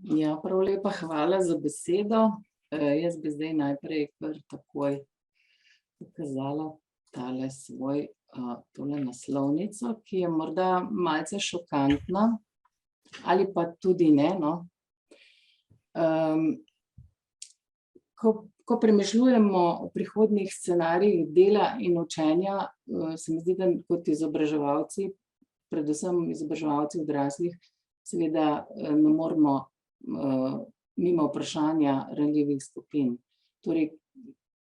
Ja, prav lepa hvala za besedo. Jaz bi zdaj najprej kar takoj pokazala tole naslovnico, ki je morda malce šokantna ali pa tudi ne, no. Ko premišljujemo o prihodnjih scenarijih dela in učenja, se mi zdi, da kot izobraževalci, predvsem izobraževalci odraslih, seveda ne moremo mimo vprašanja ranljivih skupin. Torej,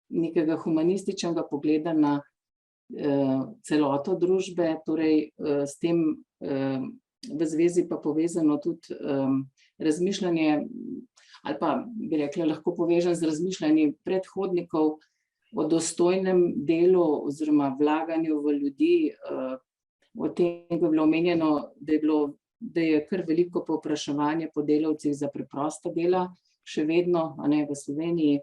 nekega humanističnega pogleda na celoto družbe, torej s tem v zvezi pa povezano tudi razmišljanje, ali pa bi rekla, lahko povežem z razmišljanjem predhodnikov o dostojnem delu oziroma vlaganju v ljudi. O tem je bilo omenjeno, da je kar veliko povpraševanje po delavcih za preprosta dela, še vedno, a ne, v Sloveniji.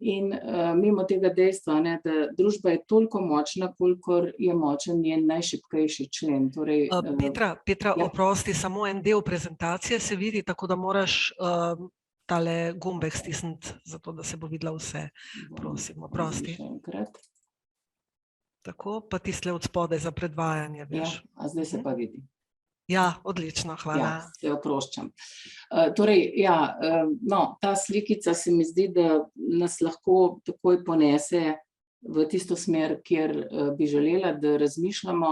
In mimo tega dejstva, ne, da družba je toliko močna, kolikor je močen njen najšibkejši člen. Torej, Petra, ja. oprosti, samo en del prezentacije se vidi, tako da moraš tale gumbek stisniti, zato da se bo videla vse. Prosim, oprosti. Še enkrat. Tako, pa tistle od spodaj za predvajanje, Ja, veš. a zdaj se pa vidi. Ja, odlično, hvala. Ja, se oproščam. Torej, ja, no, ta slikica se mi zdi, da nas lahko takoj ponese v tisto smer, kjer bi želela, da razmišljamo,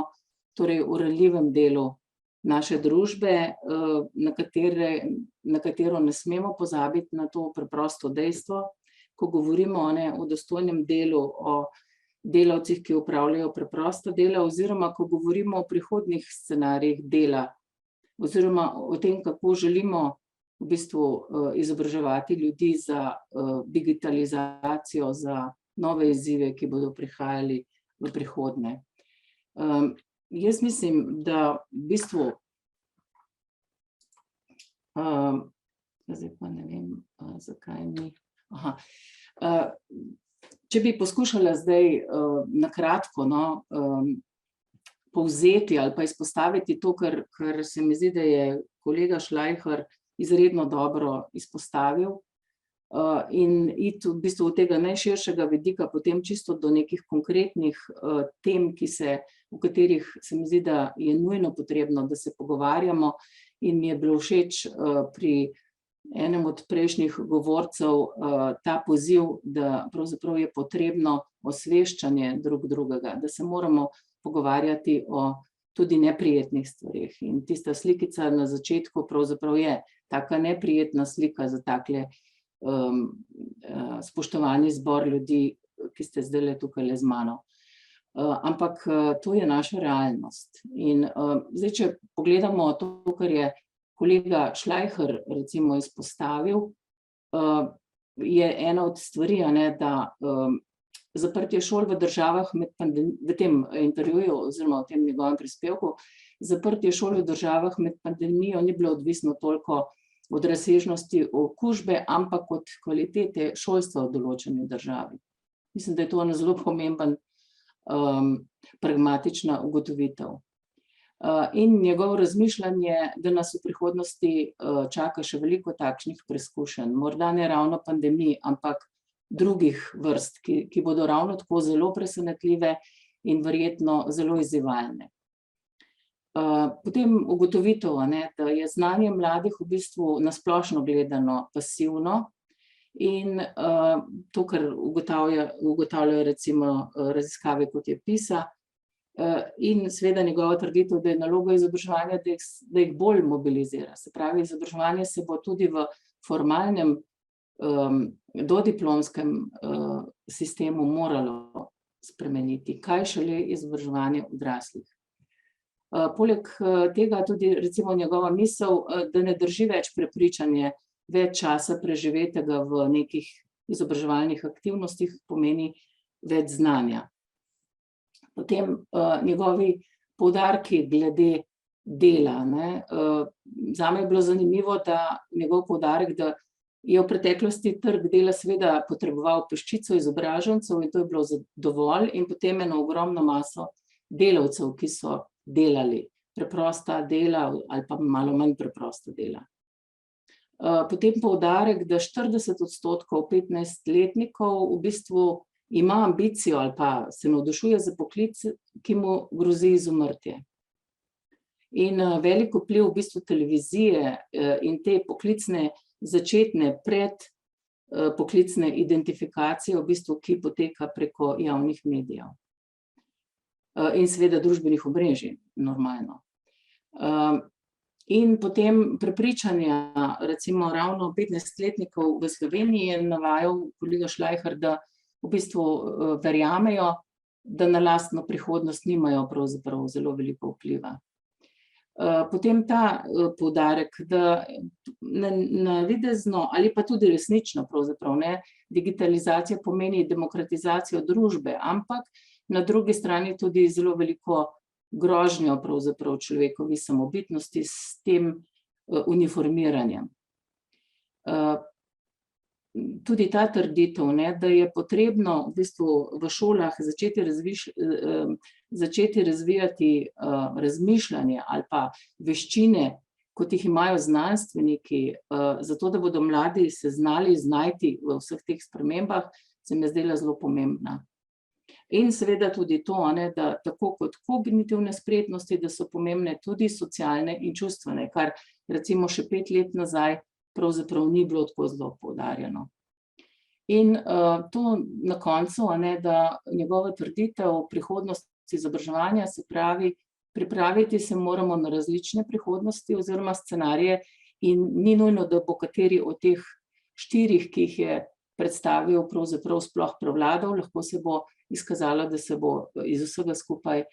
torej o ranljivem delu naše družbe, na katero ne smemo pozabiti, na to preprosto dejstvo, ko govorimo, ne, o dostojnem delu, o delavcih, ki opravljajo preprosta dela, oziroma ko govorimo o prihodnjih scenarijih dela, oziroma o tem, kako želimo v bistvu izobraževati ljudi za digitalizacijo, za nove izzive, ki bodo prihajali v prihodnje. Jaz mislim, da v bistvu, zdaj pa ne vem, zakaj ni, če bi poskušala zdaj na kratko, no, povzeti ali pa izpostaviti to, kar se mi zdi, da je kolega Šlajher izredno dobro izpostavil, in iti v bistvu od tega najširšega vidika potem čisto do nekih konkretnih tem, v katerih se mi zdi, da je nujno potrebno, da se pogovarjamo, in mi je bilo všeč pri enem od prejšnjih govorcev ta poziv, da pravzaprav je potrebno osveščanje drug drugega, da se moramo pogovarjati o tudi neprijetnih stvareh. In tista slikica na začetku pravzaprav je taka neprijetna slika za takle spoštovani zbor ljudi, ki ste zdajle tukajle z mano. Ampak to je naša realnost. In zdaj, če pogledamo to, kar je kolega Šlajher recimo izpostavil, je ena od stvari, a ne, da zaprtje šol v državah v tem intervjuju oziroma v tem njegovem prispevku, zaprtje šol v državah med pandemijo ni bilo odvisno toliko od razsežnosti okužbe, ampak od kvalitete šolstva v določeni državi. Mislim, da je to ena zelo pomemben pragmatična ugotovitev. In njegovo razmišljanje, da nas v prihodnosti čaka še veliko takšnih preizkušenj, morda ne ravno pandemij, ampak drugih vrst, ki bodo ravno tako zelo presenetljive in verjetno zelo izzivalne. Potem ugotovitev, da je znanje mladih v bistvu na splošno gledano pasivno, in to, kar ugotavljajo recimo raziskave, kot je PISA, in seveda njegova trditev, da je naloga izobraževanja, da jih bolj mobilizira. Se pravi, izobraževanje se bo tudi v formalnem dodiplomskem sistemu moralo spremeniti, kaj šele izobraževanje odraslih. Poleg tega tudi recimo njegova misel, da ne drži več prepričanje več časa preživetega v nekih izobraževalnih aktivnostih, pomeni več znanja. Potem njegovi poudarki glede dela, ne. Zame je bilo zanimivo, da njegov poudarek, da je v preteklosti trg dela seveda potreboval peščico izobražencev, in to je bilo dovolj, in potem eno ogromno maso delavcev, ki so delali preprosta dela ali pa malo manj preprosta dela. Potem poudarek, da 40% 15-letnikov v bistvu ima ambicijo ali pa se navdušuje za poklic, ki mu grozi izumrtje. In velik vpliv v bistvu televizije in te poklicne začetne poklicne identifikacije, v bistvu, ki poteka preko javnih medijev. In seveda družbenih omrežij, normalno. In potem prepričanja, recimo ravno 15-letnikov v Sloveniji je navajal kolega Šlajhar, da v bistvu verjamejo, da na lastno prihodnost nimajo pravzaprav zelo veliko vpliva. Potem ta poudarek, da navidezno ali pa tudi resnično pravzaprav ne, digitalizacija pomeni demokratizacijo družbe, ampak na drugi strani tudi zelo veliko grožnjo pravzaprav človekovi samobitnosti s tem uniformiranjem. Tudi ta trditev, ne, da je potrebno v bistvu v šolah začeti razvijati razmišljanje ali pa veščine, kot jih imajo znanstveniki, zato da bodo mladi se znali znajti v vseh teh spremembah, se mi je zdela zelo pomembna. In seveda tudi to, ne, da tako kot kognitivne spretnosti, da so pomembne tudi socialne in čustvene, kar recimo še 5 let nazaj pravzaprav ni bilo tako zelo poudarjeno. In to na koncu, ne, da njegova trditev prihodnosti izobraževanja, se pravi, pripraviti se moramo na različne prihodnosti oziroma scenarije in ni nujno, da bo kateri od teh 4, ki jih je predstavil, pravzaprav sploh prevladal, lahko se bo izkazalo, da se bo iz vsega skupaj,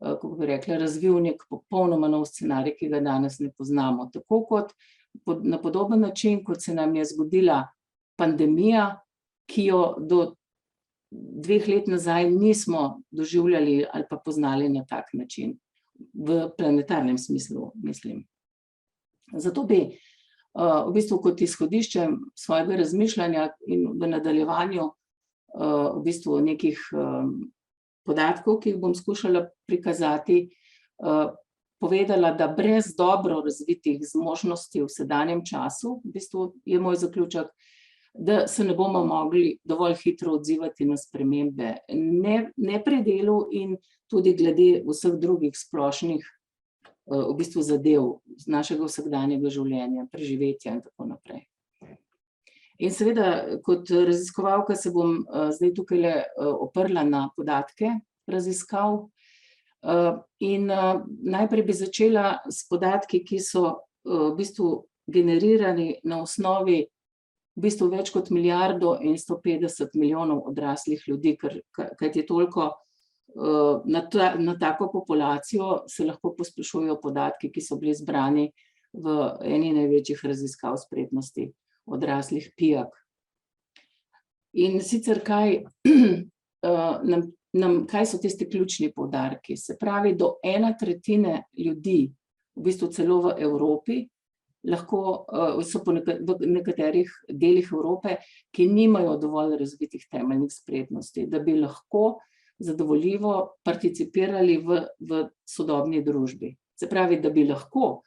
kako bi rekla, razvil nek popolnoma nov scenarij, ki ga danes ne poznamo. Tako kot na podoben način, kot se nam je zgodila pandemija, ki jo do 2 let nazaj nismo doživljali ali pa poznali na tak način, v planetarnem smislu, mislim. Zato bi v bistvu kot izhodišče svojega razmišljanja in v nadaljevanju v bistvu nekih podatkov, ki jih bom skušala prikazati, povedala, da brez dobro razvitih zmožnosti v sedanjem času, v bistvu je moj zaključek, da se ne bomo mogli dovolj hitro odzivati na spremembe, ne pri delu in tudi glede vseh drugih splošnih v bistvu zadev z našega vsakdanjega življenja, preživetja in tako naprej. In seveda, kot raziskovalka se bom zdaj tukaj oprla na podatke raziskav in najprej bi začela s podatki, ki so v bistvu generirani na osnovi v bistvu več kot 1 milijardo in 150 milijonov odraslih ljudi, kajti toliko na tako populacijo se lahko pospešujejo podatki, ki so bili zbrani v eni največjih raziskav spretnosti odraslih PIAAC. In sicer kaj so tisti ključni poudarki? Se pravi, do 1/3 ljudi, v bistvu celo v Evropi, lahko so v nekaterih delih Evrope, ki nimajo dovolj razvitih temeljnih spretnosti, da bi lahko zadovoljivo participirali v sodobni družbi. Se pravi, da bi lahko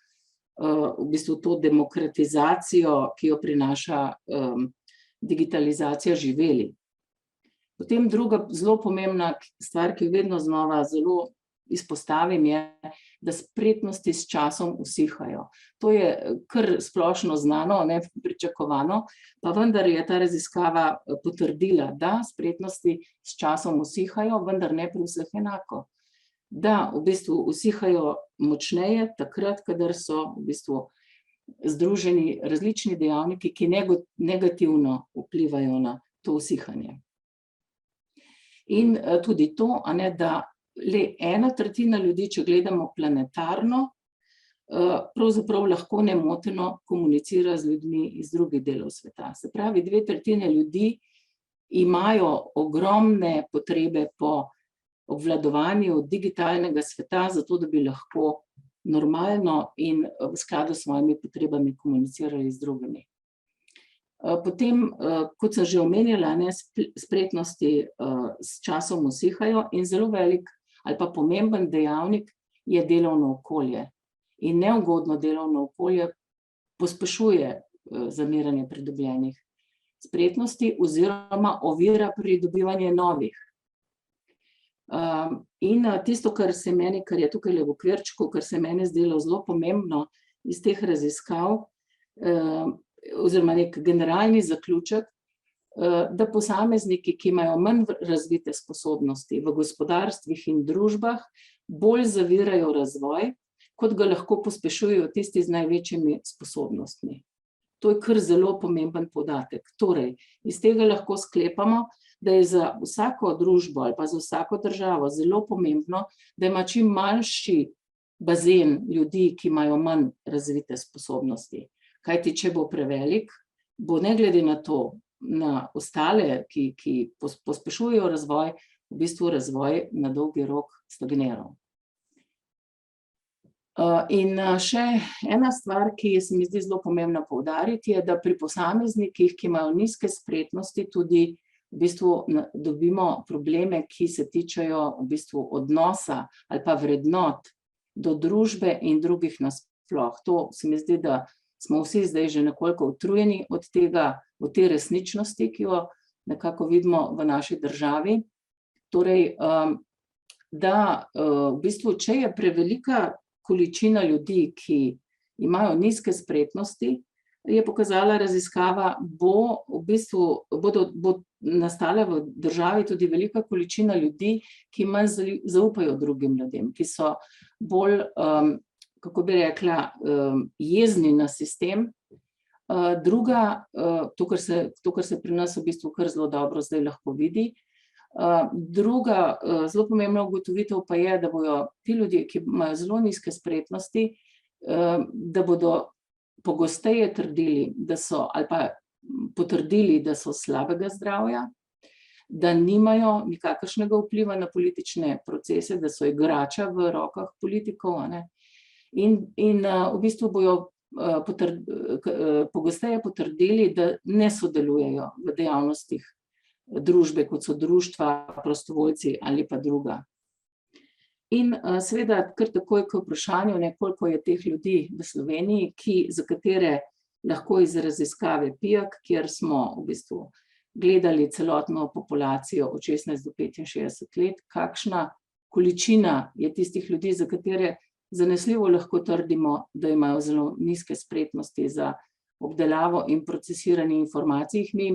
v bistvu to demokratizacijo, ki jo prinaša digitalizacija, živeli. Potem druga zelo pomembna stvar, ki jo vedno znova zelo izpostavim, je, da spretnosti s časom usihajo. To je kar splošno znano, ne pričakovano, pa vendar je ta raziskava potrdila, da spretnosti s časom usihajo, vendar ne pri vseh enako. Da v bistvu usihajo močneje takrat, kadar so v bistvu združeni različni dejavniki, ki negativno vplivajo na to usihanje. In tudi to, da le 1/3 ljudi, če gledamo planetarno, pravzaprav lahko nemoteno komunicira z ljudmi iz drugih delov sveta. Se pravi, 2/3 ljudi imajo ogromne potrebe po obvladovanju digitalnega sveta, zato da bi lahko normalno in v skladu s svojimi potrebami komunicirali z drugimi. Potem, kot sem že omenjala, spretnosti s časom usihajo in zelo velik ali pa pomemben dejavnik je delovno okolje. In neugodno delovno okolje pospešuje zamiranje pridobljenih spretnosti oziroma ovira pridobivanje novih. In tisto, kar je tukaj v okvirčku, kar se meni zdelo zelo pomembno iz teh raziskav, oziroma nek generalni zaključek, da posamezniki, ki imajo manj razvite sposobnosti v gospodarstvih in družbah, bolj zavirajo razvoj, kot ga lahko pospešujejo tisti z največjimi sposobnostmi. To je kar zelo pomemben podatek. Torej, iz tega lahko sklepamo, da je za vsako družbo ali pa za vsako državo zelo pomembno, da ima čim manjši bazen ljudi, ki imajo manj razvite sposobnosti. Kajti, če bo prevelik, bo ne glede na to, na ostale, ki pospešujejo razvoj, v bistvu razvoj na dolgi rok stagniral. In še ena stvar, ki se mi zdi zelo pomembna poudariti, je, da pri posameznikih, ki imajo nizke spretnosti, tudi v bistvu dobimo probleme, ki se tičejo v bistvu odnosa ali pa vrednot do družbe in drugih nasploh. To se mi zdi, da smo vsi zdaj že nekoliko utrujeni od tega, od te resničnosti, ki jo nekako vidimo v naši državi. Torej, da v bistvu, če je prevelika količina ljudi, ki imajo nizke spretnosti, je pokazala raziskava, bo nastala v državi tudi velika količina ljudi, ki manj zaupajo drugim ljudem, ki so bolj, kako bi rekla, jezni na sistem. Druga, to, kar se pri nas v bistvu kar zelo dobro zdaj lahko vidi, druga zelo pomembna ugotovitev pa je, da bodo ti ljudje, ki imajo zelo nizke spretnosti, da bodo pogosteje trdili, da so, ali pa potrdili, da so slabega zdravja, da nimajo nikakršnega vpliva na politične procese, da so igrača v rokah politikov, in v bistvu bojo pogosteje potrdili, da ne sodelujejo v dejavnostih družbe, kot so društva, prostovoljci ali pa druga. In seveda, kar takoj k vprašanju, koliko je teh ljudi v Sloveniji, za katere lahko iz raziskave PIAAC, kjer smo v bistvu gledali celotno populacijo od 16 do 65 let, kakšna količina je tistih ljudi, za katere zanesljivo lahko trdimo, da imajo zelo nizke spretnosti za obdelavo in procesiranje informacij, jih mi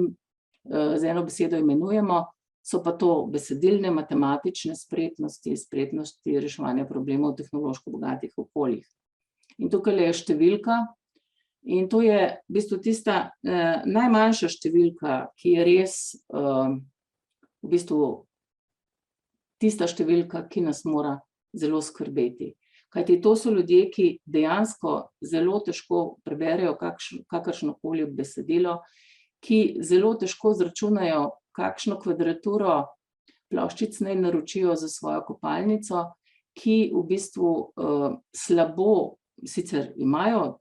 z eno besedo imenujemo, so pa to besedilne, matematične spretnosti, spretnosti reševanja problemov v tehnološko bogatih okoljih. In tukaj je številka, in to je v bistvu tista najmanjša številka, ki je res v bistvu tista številka, ki nas mora zelo skrbeti. Kajti to so ljudje, ki dejansko zelo težko preberejo kakršnokoli besedilo, ki zelo težko izračunajo, kakšno kvadraturo ploščic naj naročijo za svojo kopalnico, ki v bistvu slabo, sicer imajo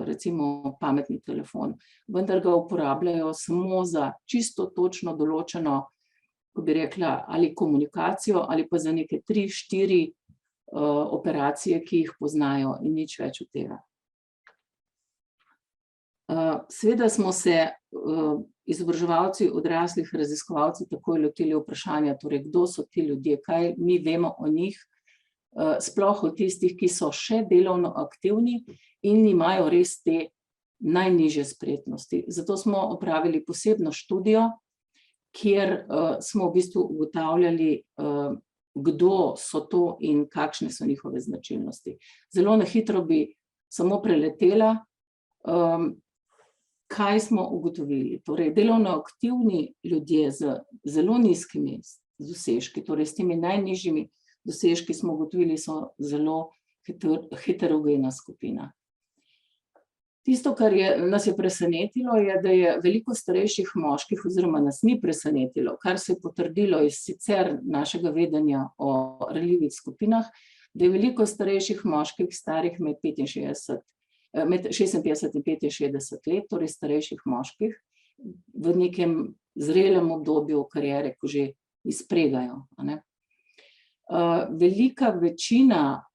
recimo pametni telefon, vendar ga uporabljajo samo za čisto točno določeno, ko bi rekla, ali komunikacijo, ali pa za neke 3-4 operacije, ki jih poznajo, in nič več od tega. Seveda smo se izobraževalci odraslih raziskovalci takoj lotili vprašanja, torej kdo so ti ljudje, kaj mi vemo o njih, sploh o tistih, ki so še delovno aktivni in imajo res te najnižje spretnosti. Zato smo opravili posebno študijo, kjer smo v bistvu ugotavljali, kdo so to in kakšne so njihove značilnosti. Zelo na hitro bi samo preletela, kaj smo ugotovili. Torej, delovno aktivni ljudje z zelo nizkimi dosežki, torej s temi najnižjimi dosežki smo ugotovili, so zelo heterogena skupina. Tisto, kar nas je presenetilo, je, da je veliko starejših moških, oziroma nas ni presenetilo, kar se je potrdilo iz sicer našega vedenja o ranljivih skupinah, da je veliko starejših moških starih med 56 in 65 let, torej starejših moških, v nekem zrelem obdobju kariere, ko že izpregajo. Velika večina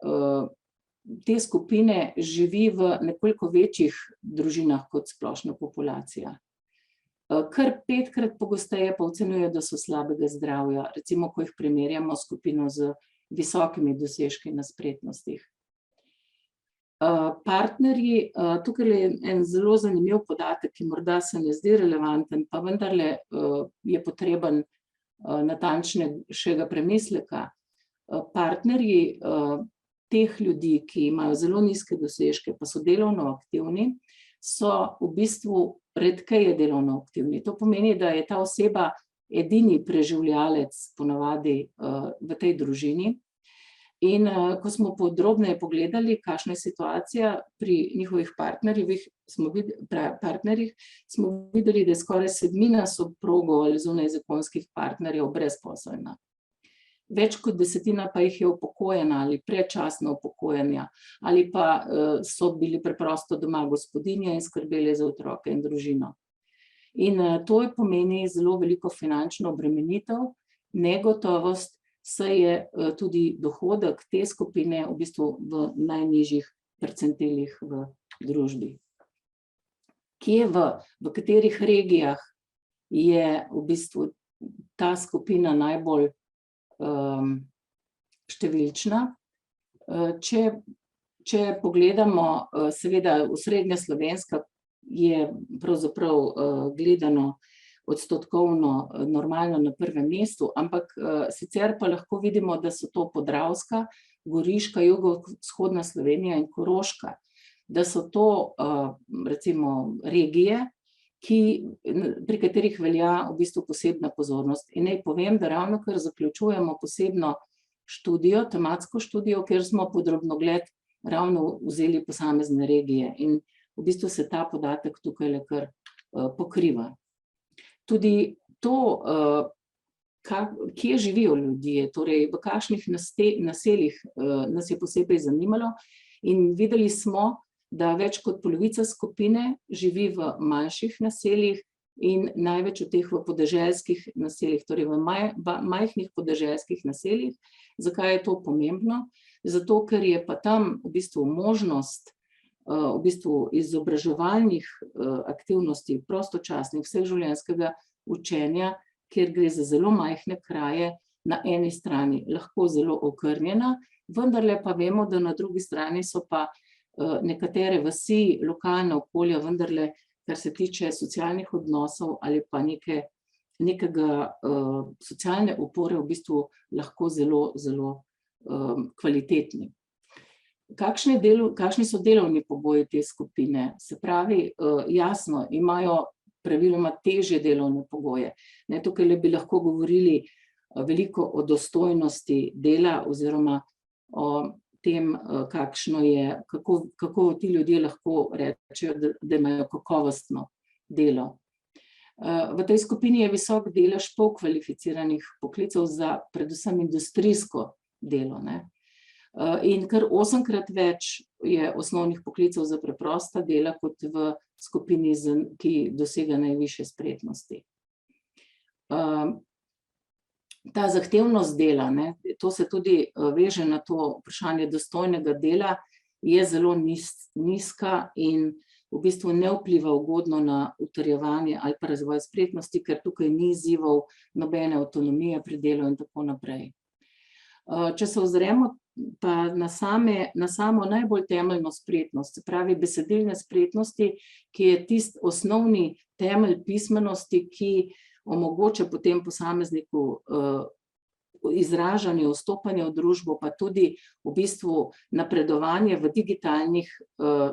te skupine živi v nekoliko večjih družinah kot splošna populacija. Kar 5-krat pogosteje pa ocenjujejo, da so slabega zdravja, recimo, ko jih primerjamo s skupino z visokimi dosežki na spretnostih. Partnerji, tukaj je en zelo zanimiv podatek, ki morda se ne zdi relevanten, pa vendarle je potreben natančnejšega premisleka. Partnerji teh ljudi, ki imajo zelo nizke dosežke, pa so delovno aktivni, so v bistvu redkeje delovno aktivni. To pomeni, da je ta oseba edini preživljalec ponavadi v tej družini. In ko smo podrobneje pogledali, kakšna je situacija pri njihovih partnerjih, smo videli, da je skoraj 1/7 soprogov ali zunajzakonskih partnerjev brezposelna. Več kot 1/10 pa jih je upokojena ali predčasno upokojena, ali pa so bili preprosto doma gospodinje in skrbeli za otroke in družino. In to pomeni zelo veliko finančno obremenitev, negotovost, saj je tudi dohodek te skupine v bistvu v najnižjih percentilih v družbi. Kje v katerih regijah je v bistvu ta skupina najbolj številčna? Če pogledamo, seveda osrednja slovenska je pravzaprav gledano odstotkovno normalno na prvem mestu, ampak sicer pa lahko vidimo, da so to Podravska, Goriška, jugovzhodna Slovenija in Koroška, da so to recimo regije, pri katerih velja v bistvu posebna pozornost. In naj povem, da ravnokar zaključujemo posebno študijo, tematsko študijo, kjer smo pod drobnogled ravno vzeli posamezne regije in v bistvu se ta podatek tukaj le kar pokriva. Tudi to, kje živijo ljudje, torej v kakšnih naseljih nas je posebej zanimalo in videli smo, da več kot polovica skupine živi v manjših naseljih in največ od teh v podeželskih naseljih, torej v majhnih podeželskih naseljih. Zakaj je to pomembno? Zato, ker je pa tam v bistvu možnost v bistvu izobraževalnih aktivnosti, prostočasnih, vseživljenjskega učenja, kjer gre za zelo majhne kraje, na eni strani lahko zelo okrnjena, vendarle pa vemo, da na drugi strani so pa nekatere vasi, lokalna okolja, vendarle, kar se tiče socialnih odnosov ali pa nekega socialne opore v bistvu lahko zelo, zelo kvalitetni. Kakšni so delovni pogoji te skupine? Se pravi, jasno, imajo praviloma težje delovne pogoje. Tukaj bi lahko govorili veliko o dostojnosti dela oziroma o tem, kakšno je, kako ti ljudje lahko rečejo, da imajo kakovostno delo. V tej skupini je visok delež polkvalificiranih poklicev za predvsem industrijsko delo, in kar 8-krat več je osnovnih poklicev za preprosta dela kot v skupini, ki dosega najvišje spretnosti. Ta zahtevnost dela, to se tudi veže na to vprašanje dostojnega dela, je zelo nizka in v bistvu ne vpliva ugodno na utrjevanje ali pa razvoj spretnosti, ker tukaj ni izzivov, nobene avtonomije pri delu in tako naprej. Če se ozremo pa na samo najbolj temeljno spretnost, se pravi besedilne spretnosti, ki je tisti osnovni temelj pismenosti, ki omogoča potem posamezniku izražanje, vstopanje v družbo, pa tudi v bistvu napredovanje v digitalnih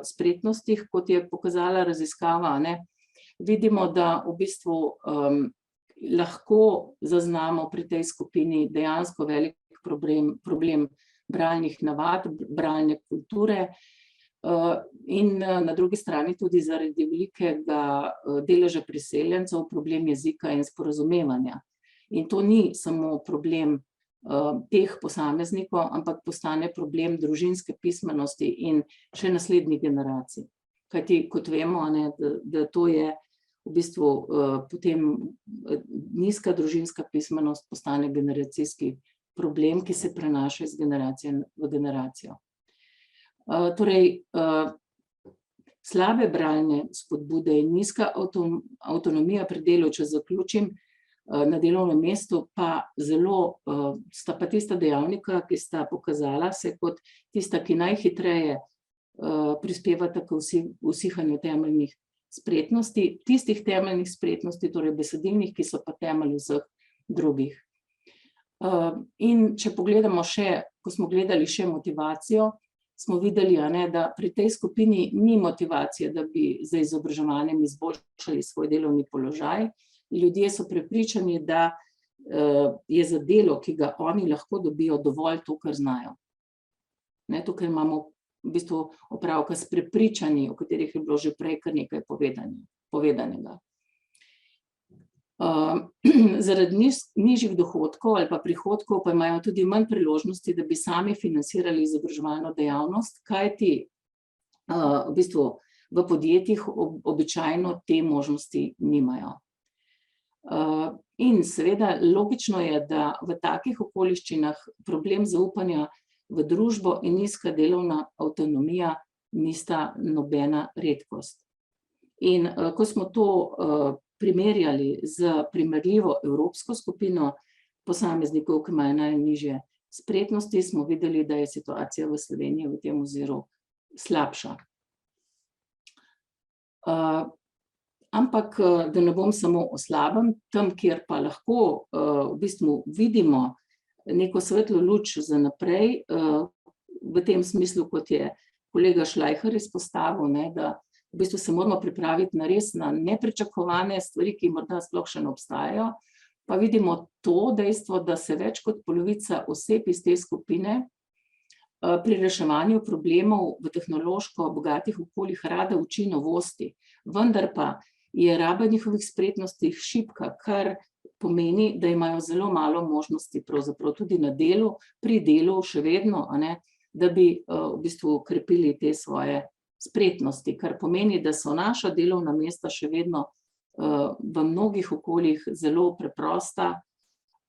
spretnostih, kot je pokazala raziskava, vidimo, da v bistvu lahko zaznamo pri tej skupini dejansko velik problem bralnih navad, bralne kulture in na drugi strani tudi zaradi velikega deleža priseljencev problem jezika in sporazumevanja. In to ni samo problem teh posameznikov, ampak postane problem družinske pismenosti in še naslednjih generacij. Kajti, kot vemo, da to je v bistvu potem nizka družinska pismenost postane generacijski problem, ki se prenaša iz generacije v generacijo. Torej, slabe bralne spodbude in nizka avtonomija pri delu, če zaključim, na delovnem mestu pa zelo, sta pa tista dejavnika, ki sta pokazala se kot tista, ki najhitreje prispevata k usihanju temeljnih spretnosti, tistih temeljnih spretnosti, torej besedilnih, ki so pa temelj vseh drugih. In če pogledamo še, ko smo gledali še motivacijo, smo videli, da pri tej skupini ni motivacije, da bi z izobraževanjem izboljšali svoj delovni položaj. Ljudje so prepričani, da je za delo, ki ga oni lahko dobijo, dovolj to, kar znajo. Tukaj imamo v bistvu opravka s prepričanji, o katerih je bilo že prej kar nekaj povedanega. Zaradi nižjih dohodkov ali pa prihodkov pa imajo tudi manj priložnosti, da bi sami financirali izobraževalno dejavnost, kajti v bistvu v podjetjih običajno te možnosti nimajo. In seveda logično je, da v takih okoliščinah problem zaupanja v družbo in nizka delovna avtonomija nista nobena redkost. In ko smo to primerjali z primerljivo evropsko skupino posameznikov, ki imajo najnižje spretnosti, smo videli, da je situacija v Sloveniji v tem oziru slabša. Ampak, da ne bom samo o slabem, tam, kjer pa lahko v bistvu vidimo neko svetlo luč za naprej, v tem smislu, kot je kolega Šlajher izpostavil, da v bistvu se moramo pripraviti na res na nepričakovane stvari, ki morda sploh še ne obstajajo, pa vidimo to dejstvo, da se več kot polovica oseb iz te skupine pri reševanju problemov v tehnološko bogatih okoljih rada uči novosti, vendar pa je raba njihovih spretnosti šibka, kar pomeni, da imajo zelo malo možnosti pravzaprav tudi na delu, pri delu še vedno, da bi v bistvu krepili te svoje spretnosti, kar pomeni, da so naša delovna mesta še vedno v mnogih okoljih zelo preprosta,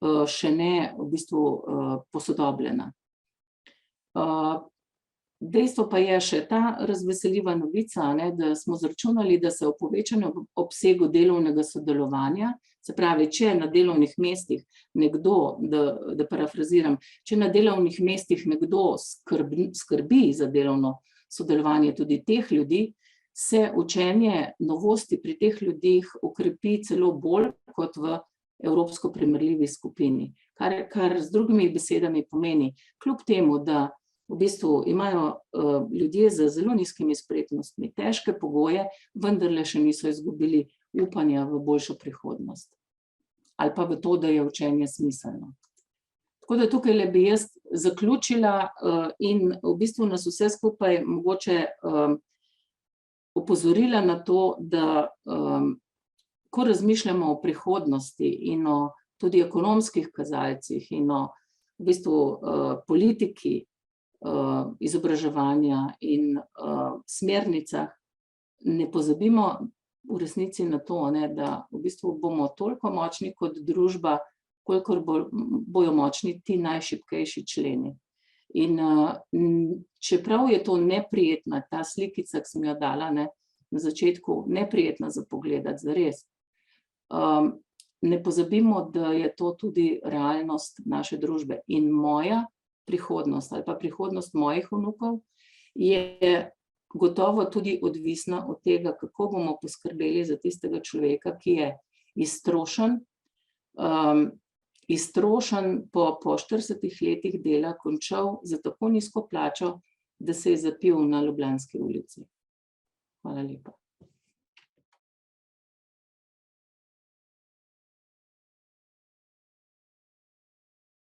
še ne v bistvu posodobljena. Dejstvo pa je še ta razveseljiva novica, da smo zračunali, da se v povečanem obsegu delovnega sodelovanja, se pravi, če na delovnih mestih nekdo, da parafraziram, če na delovnih mestih nekdo skrbi za delovno sodelovanje tudi teh ljudi, se učenje novosti pri teh ljudeh okrepi celo bolj kot v evropsko primerljivi skupini. Kar z drugimi besedami pomeni, kljub temu, da v bistvu imajo ljudje z zelo nizkimi spretnostmi težke pogoje, vendarle še niso izgubili upanja v boljšo prihodnost. Ali pa v to, da je učenje smiselno. Tako da tukaj bi jaz zaključila in v bistvu nas vse skupaj mogoče opozorila na to, da ko razmišljamo o prihodnosti in o tudi ekonomskih kazalcih in o v bistvu politiki izobraževanja in smernicah, ne pozabimo v resnici na to, da v bistvu bomo toliko močni kot družba, kolikor bojo močni ti najšibkejši členi. In čeprav je to neprijetna, ta slikica, ki sem jo dala na začetku, neprijetna za pogledati, zares, ne pozabimo, da je to tudi realnost naše družbe. In moja prihodnost ali pa prihodnost mojih vnukov je gotovo tudi odvisna od tega, kako bomo poskrbeli za tistega človeka, ki je iztrošen po 40 letih dela, končal za tako nizko plačo, da se je zapil na Ljubljanski ulici. Hvala lepa.